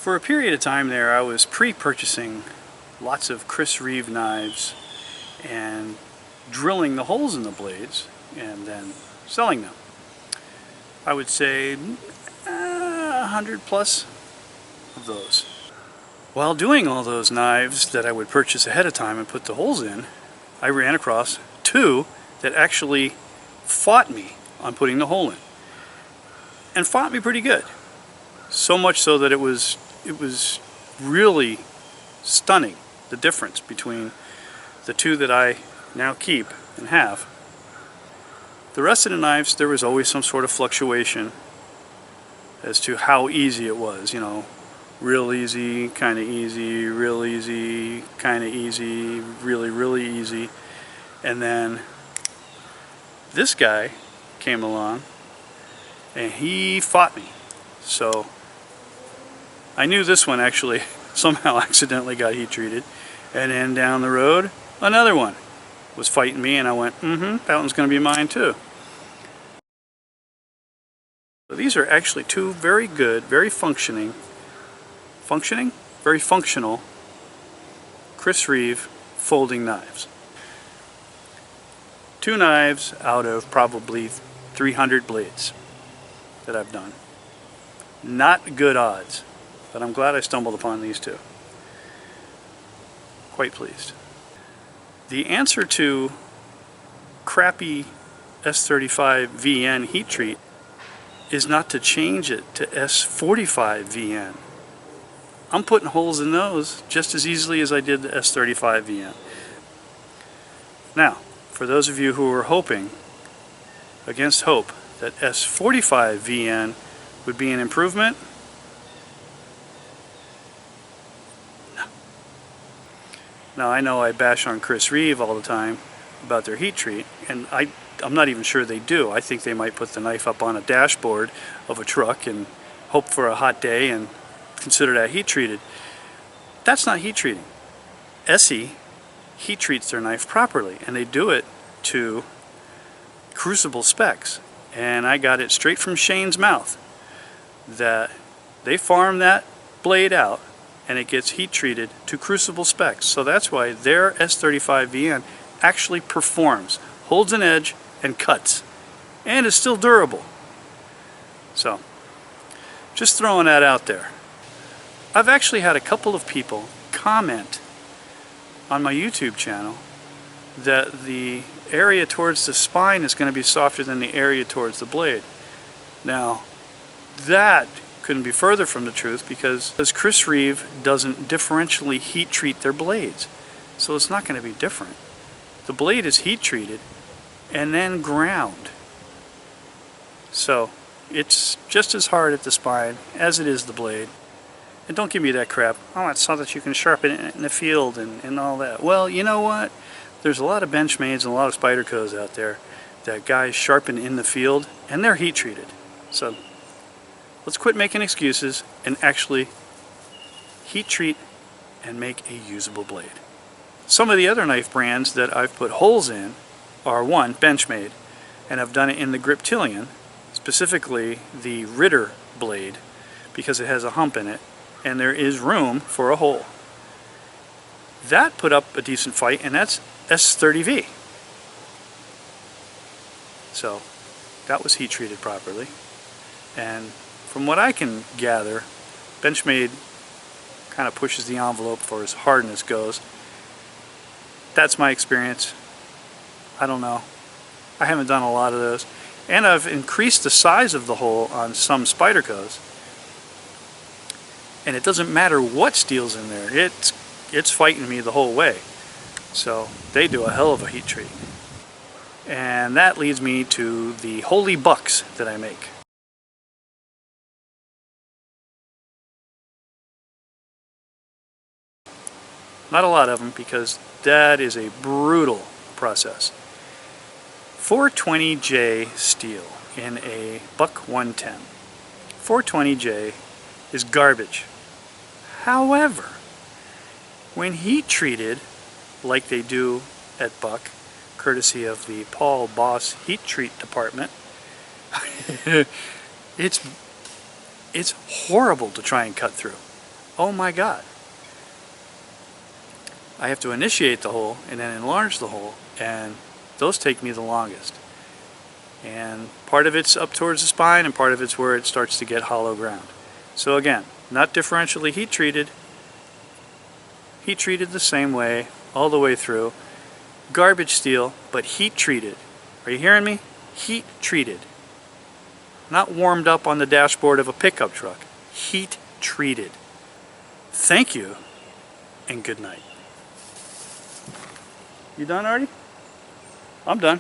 For a period of time there, I was pre-purchasing lots of Chris Reeve knives and drilling the holes in the blades and then selling them. I would say 100 plus of those. While doing all those knives that I would purchase ahead of time and put the holes in, I ran across two that actually fought me on putting the hole in, and fought me pretty good. So much so that it was really stunning, the difference between the two that I now keep and have. The rest of the knives, there was always some sort of fluctuation as to how easy it was, you know, real easy, kind of easy, real easy, kind of easy, really, really easy. And then this guy came along and he fought me. So I knew this one actually somehow accidentally got heat treated. And then down the road, another one was fighting me, and I went, that one's going to be mine too. So these are actually two very good, very functional Chris Reeve folding knives. Two knives out of probably 300 blades that I've done. Not good odds, but I'm glad I stumbled upon these two. Quite pleased. The answer to crappy S35 VN heat treat is not to change it to S45 VN. I'm putting holes in those just as easily as I did the S35 VN. Now, for those of you who are hoping against hope that S45 VN would be an improvement, no. Now, I know I bash on Chris Reeve all the time about their heat treat, and I'm not even sure they do. I think they might put the knife up on a dashboard of a truck and hope for a hot day and consider that heat treated. That's not heat treating. Essie heat treats their knife properly, and they do it to crucible specs. And I got it straight from Shane's mouth that they farm that blade out and it gets heat treated to crucible specs. So that's why their S35 VN actually performs, holds an edge, and cuts, and is still durable. So, just throwing that out there. I've actually had a couple of people comment on my YouTube channel that the area towards the spine is going to be softer than the area towards the blade. Now, that couldn't be further from the truth, because Chris Reeve doesn't differentially heat treat their blades, so it's not going to be different. The blade is heat treated and then ground, so it's just as hard at the spine as it is the blade. And don't give me that crap, oh, it's so that you can sharpen it in the field and all that. Well, you know what, there's a lot of Benchmades and a lot of Spydercos out there that guys sharpen in the field, and they're heat treated. So let's quit making excuses and actually heat treat and make a usable blade. Some of the other knife brands that I've put holes in are, one, Benchmade, and I've done it in the Griptilian, specifically the Ritter blade, because it has a hump in it and there is room for a hole. That put up a decent fight, and that's S30V. So that was heat treated properly, and from what I can gather, Benchmade kind of pushes the envelope for as hardness goes. That's my experience. I don't know. I haven't done a lot of those. And I've increased the size of the hole on some Spydercos. And it doesn't matter what steel's in there. It's fighting me the whole way. So they do a hell of a heat treat. And that leads me to the holy bucks that I make. Not a lot of them, because that is a brutal process. 420J steel in a buck 110. 420J is garbage. However, when heat treated like they do at Buck, courtesy of the Paul Boss heat treat department, it's horrible to try and cut through. oh my God. I have to initiate the hole and then enlarge the hole, and those take me the longest. And part of it's up towards the spine and part of it's where it starts to get hollow ground. So again, not differentially heat treated the same way all the way through. Garbage steel, but heat treated. Are you hearing me? Heat treated. Not warmed up on the dashboard of a pickup truck. Heat treated. Thank you and good night. You done already? I'm done.